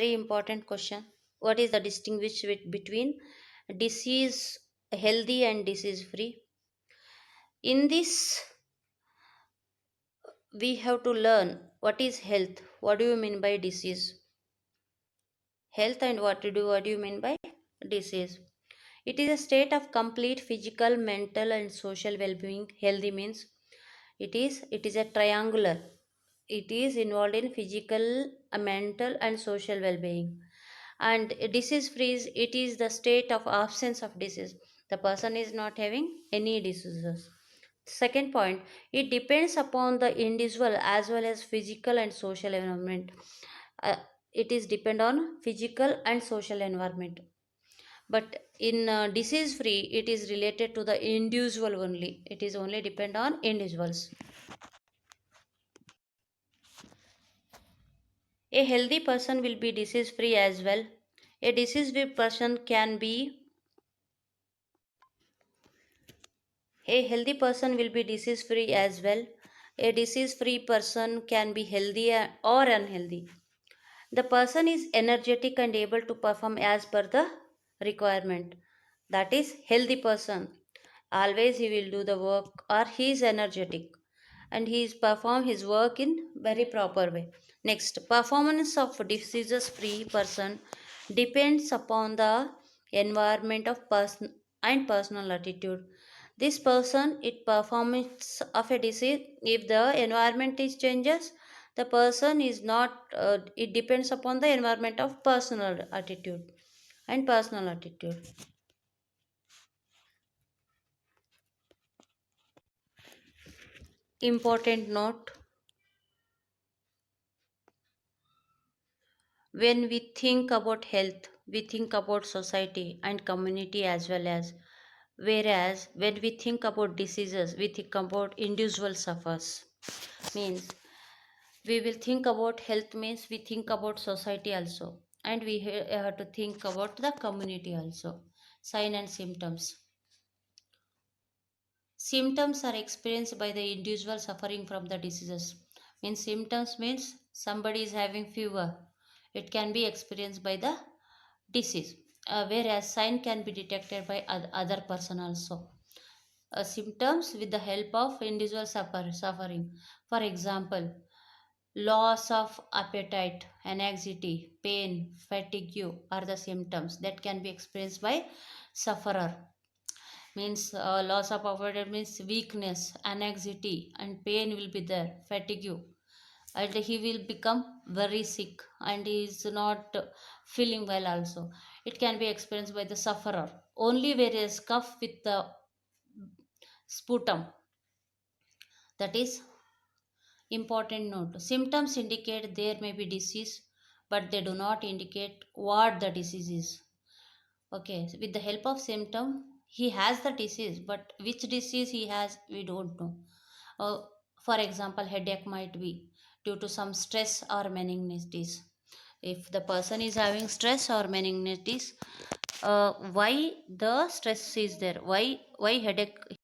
Very important question. What is the distinguish between disease healthy and disease free? In this, we have to learn what is health. What do you mean by disease? Health and what do you mean by disease? It is a state of complete physical, mental, and social well-being. Healthy means it is a triangular. It is involved in physical, mental, and social well-being. And disease free it is the state of absence of disease. The person is not having any diseases. Second point, it depends upon the individual as well as physical and social environment. Uh, it is depend on physical and social environment. But in disease free, it is related to the individual only. It is only depend on individuals. A healthy person will be disease free as well. A disease free person can be A healthy person will be disease free as well. A disease free person can be healthy or unhealthy. The person is energetic and able to perform as per the requirement. That is healthy person. Always he will do the work or he is energetic and he is perform his work in very proper way. Next, performance of diseases free person depends upon the environment of person and personal attitude. This person it performance of a disease if the environment is changes, the person is not it depends upon the environment of personal attitude and personal attitude. Important note, when we think about health we think about society and community as well as, whereas when we think about diseases we think about individual suffers. Means we will think about health means we think about society also, and we have to think about the community also. Sign and symptoms. Symptoms are experienced by the individual suffering from the diseases. Means symptoms means somebody is having fever. It can be experienced by the disease. Whereas sign can be detected by other person also. Symptoms with the help of individual suffering. For example, loss of appetite, anxiety, pain, fatigue are the symptoms that can be experienced by sufferer. Means loss of appetite means weakness, anxiety, and pain will be there, fatigue, and he will become very sick and he is not feeling well also. It can be experienced by the sufferer. Only whereas cough with the sputum, that is important note. Symptoms indicate there may be disease, but they do not indicate what the disease is. Okay, so with the help of symptom, he has the disease, but which disease he has, we don't know. Uh, for example, headache might be due to some stress or meningitis. If the person is having stress or meningitis, why the stress is there? Why headache